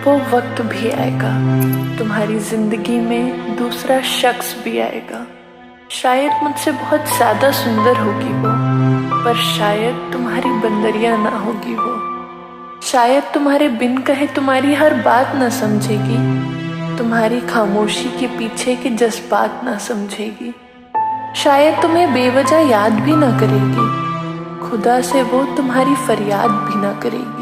वो वक्त भी आएगा, तुम्हारी जिंदगी में दूसरा शख्स भी आएगा। शायद मुझसे बहुत ज्यादा सुंदर होगी वो, पर शायद तुम्हारी बंदरिया ना होगी वो। शायद तुम्हारे बिन कहे तुम्हारी हर बात ना समझेगी, तुम्हारी खामोशी के पीछे के जज्बात ना समझेगी। शायद तुम्हें बेवजह याद भी ना करेगी, खुदा से वो तुम्हारी फरियाद भी ना करेगी।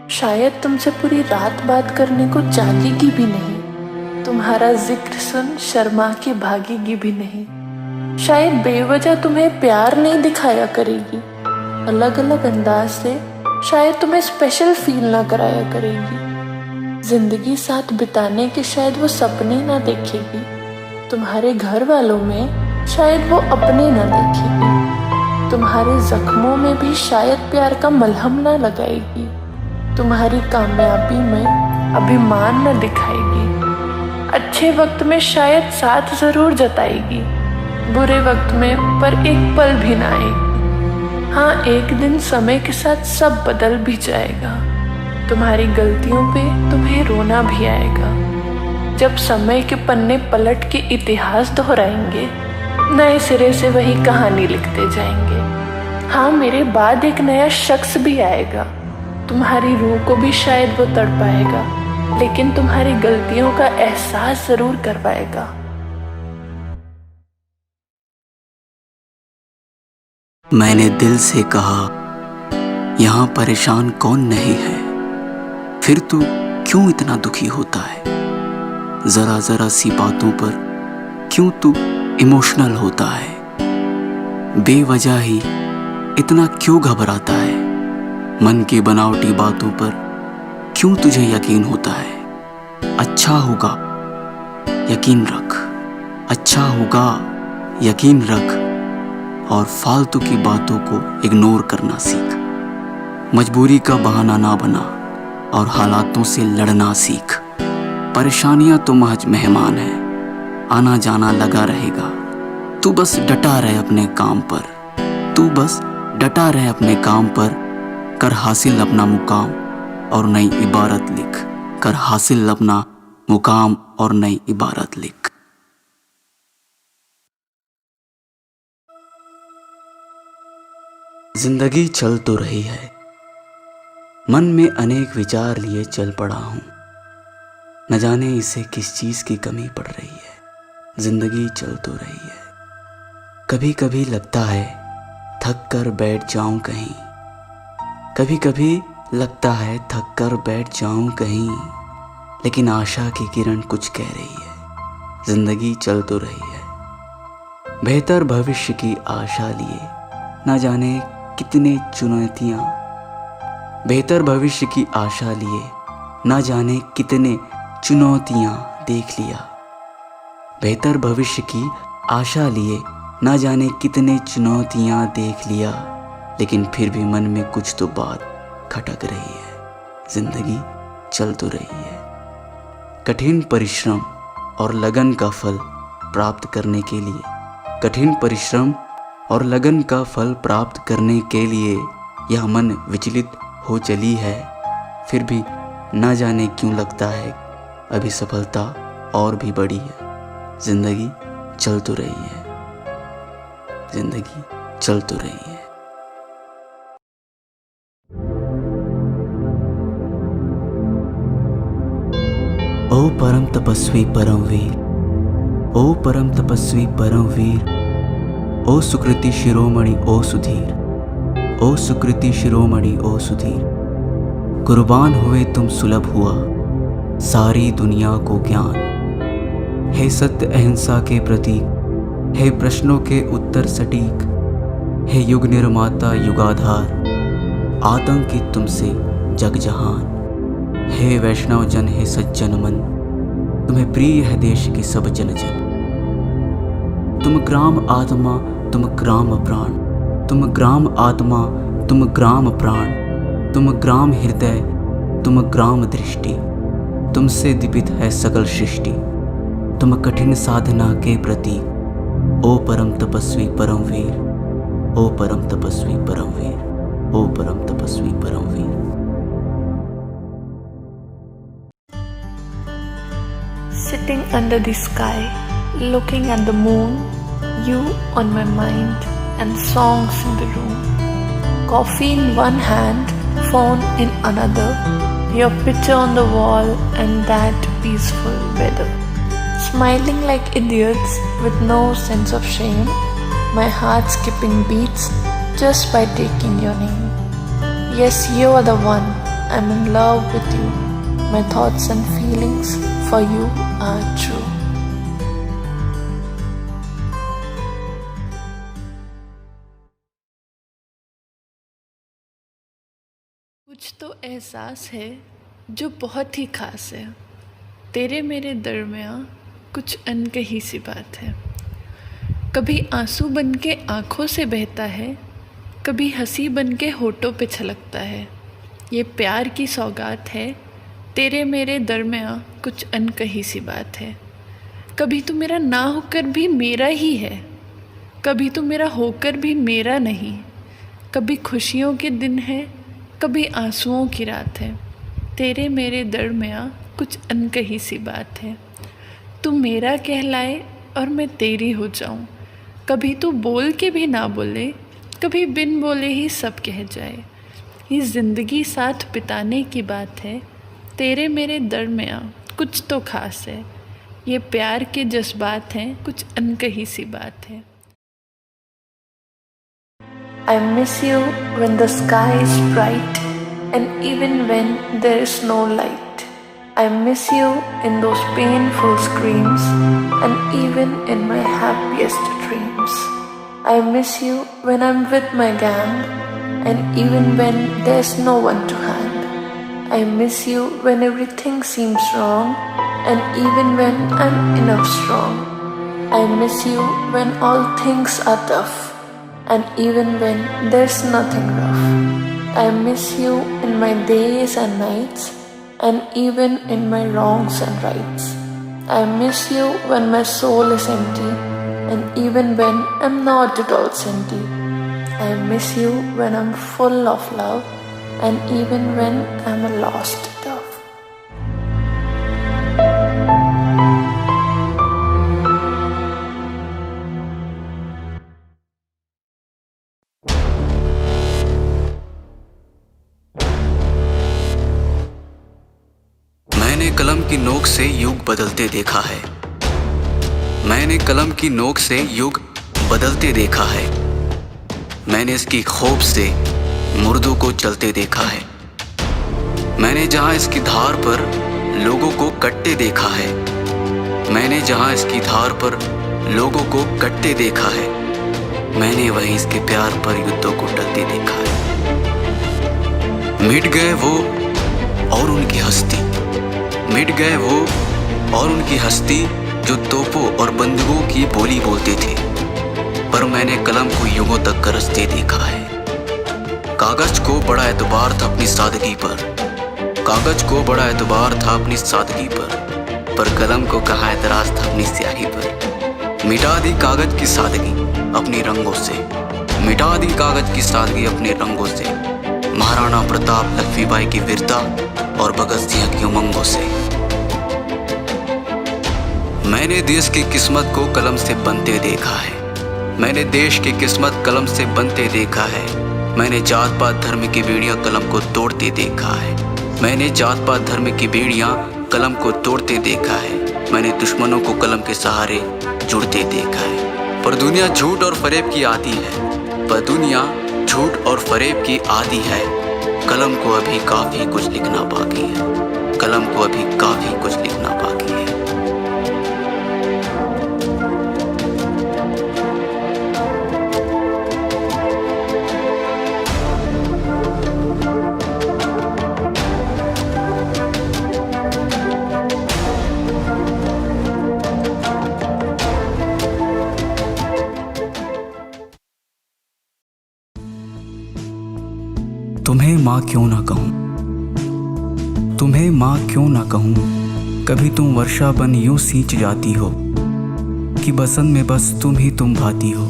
शायद तुमसे पूरी रात बात करने को जागेगी भी नहीं, तुम्हारा जिक्र सुन शर्मा के भागेगी भी नहीं। शायद बेवजह तुम्हें प्यार नहीं दिखाया करेगी, अलग अलग अंदाज से शायद तुम्हें स्पेशल फील ना कराया करेगी। जिंदगी साथ बिताने के शायद वो सपने ना देखेगी, तुम्हारे घर वालों में शायद वो अपने ना देखेगी। तुम्हारे जख्मों में भी शायद प्यार का मलहम ना लगाएगी, तुम्हारी कामयाबी में अभिमान न दिखाएगी। अच्छे वक्त में शायद साथ जरूर जताएगी, बुरे वक्त में पर एक पल भी ना आएगी। हाँ, एक दिन समय के साथ सब बदल भी जाएगा, तुम्हारी गलतियों पे तुम्हें रोना भी आएगा। जब समय के पन्ने पलट के इतिहास दोहराएंगे, नए सिरे से वही कहानी लिखते जाएंगे। हाँ, मेरे बाद एक नया शख्स भी आएगा, तुम्हारी रूह को भी शायद वो तड़पाएगा, लेकिन तुम्हारी गलतियों का एहसास जरूर करवाएगा। मैंने दिल से कहा, यहाँ परेशान कौन नहीं है, फिर तू क्यों इतना दुखी होता है? जरा जरा सी बातों पर क्यों तू इमोशनल होता है? बेवजह ही इतना क्यों घबराता है? मन की बनावटी बातों पर क्यों तुझे यकीन होता है? अच्छा होगा यकीन रख, अच्छा होगा यकीन रख, और फालतू की बातों को इग्नोर करना सीख। मजबूरी का बहाना ना बना और हालातों से लड़ना सीख। परेशानियां तो महज मेहमान है, आना जाना लगा रहेगा। तू बस डटा रहे अपने काम पर, तू बस डटा रहे अपने काम पर। कर हासिल अपना मुकाम और नई इबारत लिख, कर हासिल अपना मुकाम और नई इबारत लिख। जिंदगी चल तो रही है, मन में अनेक विचार लिए चल पड़ा हूं, न जाने इसे किस चीज की कमी पड़ रही है। जिंदगी चल तो रही है, कभी कभी लगता है थक कर बैठ जाऊं कहीं, कभी कभी लगता है थक कर बैठ जाऊं कहीं, लेकिन आशा की किरण कुछ कह रही है। जिंदगी चल तो रही है, बेहतर भविष्य की आशा लिए ना जाने कितने चुनौतियां, बेहतर भविष्य की आशा लिए ना जाने कितने चुनौतियां देख लिया। बेहतर भविष्य की आशा लिए ना जाने कितने चुनौतियां देख लिया, लेकिन फिर भी मन में कुछ तो बात खटक रही है। जिंदगी चल तो रही है, कठिन परिश्रम और लगन का फल प्राप्त करने के लिए, कठिन परिश्रम और लगन का फल प्राप्त करने के लिए यह मन विचलित हो चली है। फिर भी ना जाने क्यों लगता है अभी सफलता और भी बड़ी है। जिंदगी चल तो रही है, जिंदगी चल तो रही है। ओ परम तपस्वी परमवीर, ओ परम तपस्वी परमवीर, ओ सुकृति शिरोमणि ओ सुधीर, ओ सुकृति शिरोमणि ओ सुधीर। कुर्बान हुए तुम सुलभ हुआ सारी दुनिया को ज्ञान। हे सत्य अहिंसा के प्रतीक, हे प्रश्नों के उत्तर सटीक, हे युग निर्माता युगाधार, आतंकित तुमसे जग जहान। हे वैष्णव जन हे सज्जन मन, तुम्हें प्रिय है देश के सब जन जन। तुम ग्राम आत्मा तुम ग्राम प्राण, तुम ग्राम आत्मा तुम ग्राम प्राण, तुम ग्राम हृदय तुम ग्राम दृष्टि। तुमसे दीपित है सकल सृष्टि, तुम कठिन साधना के प्रतीक। ओ परम तपस्वी परमवीर, ओ परम तपस्वी परमवीर, ओ परम तपस्वी Paramvir. Sitting under the sky, looking at the moon, you on my mind, and songs in the room. Coffee in one hand, phone in another, your picture on the wall, and that peaceful weather. Smiling like idiots with no sense of shame, my heart skipping beats just by taking your name. Yes, you are the one, I'm in love with you. My thoughts and feelings for you are true. कुछ तो एहसास है जो बहुत ही खास है, तेरे मेरे दरमियाँ कुछ अनकही सी बात है। कभी आंसू बन के आँखों से बहता है, कभी हंसी बन के होठों पे छलकता है। ये प्यार की सौगात है, तेरे मेरे दरमियाँ कुछ अनकही सी बात है। कभी तू मेरा ना होकर भी मेरा ही है, कभी तू मेरा होकर भी मेरा नहीं। कभी खुशियों के दिन है, कभी आंसुओं की रात है। तेरे मेरे दरमियाँ कुछ अनकही सी बात है। तू मेरा कहलाए और मैं तेरी हो जाऊँ। कभी तू बोल के भी ना बोले, कभी बिन बोले ही सब कह जाए। ये ज़िंदगी साथ बिताने की बात है, तेरे मेरे दरमियाँ कुछ तो खास है। ये प्यार के जज्बात हैं, कुछ अनकही सी बात है। I miss you when the sky is bright and even when there is no light. I miss you in those painful screams and even in my happiest dreams. I miss you when I'm with my gang and even when there's no one to hand. I miss you when everything seems wrong and even when I'm enough strong. I miss you when all things are tough and even when there's nothing rough. I miss you in my days and nights and even in my wrongs and rights. I miss you when my soul is empty and even when I'm not at all senti. I miss you when I'm full of love and even when I'm a lost dove. मैंने कलम की नोक से युग बदलते देखा है। मैंने कलम की नोक से युग बदलते देखा है। मैंने इसकी खोप से मुर्दों को चलते देखा है। मैंने जहाँ इसकी धार पर लोगों को कटते देखा है। मैंने जहाँ इसकी धार पर लोगों को कटते देखा है। मैंने वहीं इसके प्यार पर युद्धों को टलते देखा है। मिट गए वो और उनकी हस्ती, मिट गए वो और उनकी हस्ती जो तोपों और बंदूकों की बोली बोलते थे। पर मैंने कलम को युगों तक गरजते देखा है। कागज को बड़ा एतबार था अपनी सादगी पर, कागज को बड़ा एतबार था अपनी सादगी पर कलम को कहाँ एतराज था अपनी स्याही पर। मिटा दी कागज की सादगी अपनी रंगों से, मिटा दी कागज की सादगी अपने रंगों से। महाराणा प्रताप, लक्ष्मीबाई की वीरता और भगत सिंह की उमंगों से। मैंने देश की किस्मत को कलम से बनते देखा है। मैंने देश की किस्मत कलम से बनते देखा है। मैंने जात पात धर्म की बेड़ियां कलम को तोड़ते देखा है। मैंने जात पात धर्म की बेड़ियां कलम को तोड़ते देखा है। मैंने दुश्मनों को कलम के सहारे जुड़ते देखा है। पर दुनिया झूठ और फरेब की आदी है, पर दुनिया झूठ और फरेब की आदी है। कलम को अभी काफ़ी कुछ लिखना बाकी है, कलम को अभी काफ़ी कुछ लिखना बाकी है। तुम्हें माँ क्यों ना कहूँ, तुम्हें माँ क्यों ना कहूँ। कभी तुम वर्षा बन यूं सींच जाती हो कि बसंत में बस तुम ही तुम भाती हो।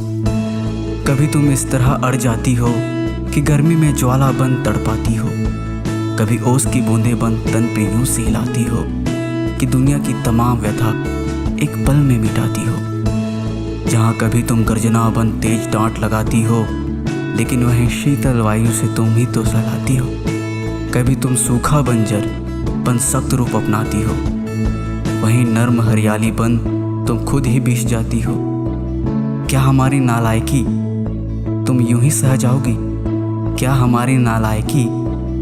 कभी तुम इस तरह अड़ जाती हो कि गर्मी में ज्वाला बन तड़पाती हो। कभी ओस की बूंदें बन तन पे यूं सिहलाती हो कि दुनिया की तमाम व्यथा एक पल में मिटाती हो। जहाँ कभी तुम गर्जना बन तेज डांट लगाती हो, लेकिन वहीं शीतल वायु से तुम ही तो सहलाती हो। कभी तुम सूखा बंजर बन सख्त रूप अपनाती हो, वहीं नर्म हरियाली बन तुम खुद ही बिछ जाती हो। क्या हमारी नालायकी तुम यूं ही सह जाओगी? क्या हमारी नालायकी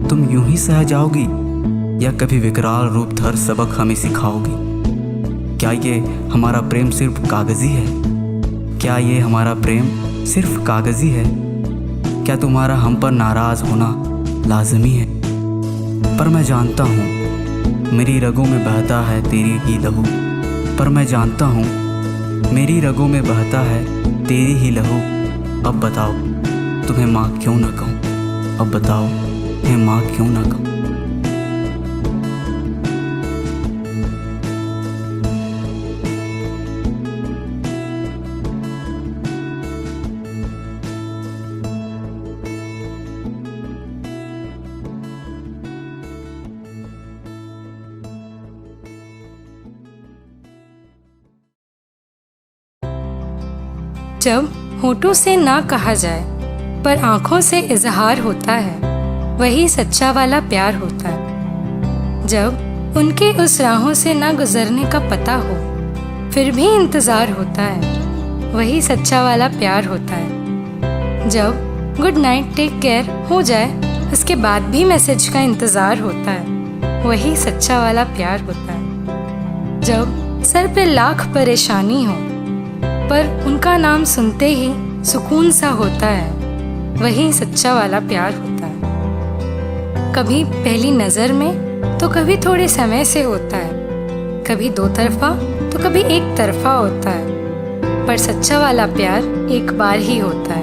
तुम यूं ही सह जाओगी, या कभी विकराल रूप धर सबक हमें सिखाओगी? क्या ये हमारा प्रेम सिर्फ कागजी है? क्या ये हमारा प्रेम सिर्फ कागजी है? क्या तुम्हारा हम पर नाराज होना लाजमी है? पर मैं जानता हूँ मेरी रगों में बहता है तेरी ही लहू। पर मैं जानता हूँ मेरी रगों में बहता है तेरी ही लहू। अब बताओ तुम्हें माँ क्यों ना कहूँ? अब बताओ मैं माँ क्यों ना कहूँ? जब होठों से ना कहा जाए पर आंखों से इजहार होता है, वही सच्चा वाला प्यार होता है। जब उनके उस राहों से ना गुजरने का पता हो फिर भी इंतजार होता है, वही सच्चा वाला प्यार होता है। जब गुड नाइट टेक केयर हो जाए उसके बाद भी मैसेज का इंतजार होता है, वही सच्चा वाला प्यार होता है। जब सर पे लाख परेशानी हो पर उनका नाम सुनते ही सुकून सा होता है, वही सच्चा वाला प्यार होता है। कभी पहली नजर में तो कभी थोड़े समय से होता है, कभी दो तरफा तो कभी एक तरफा होता है, पर सच्चा वाला प्यार एक बार ही होता है।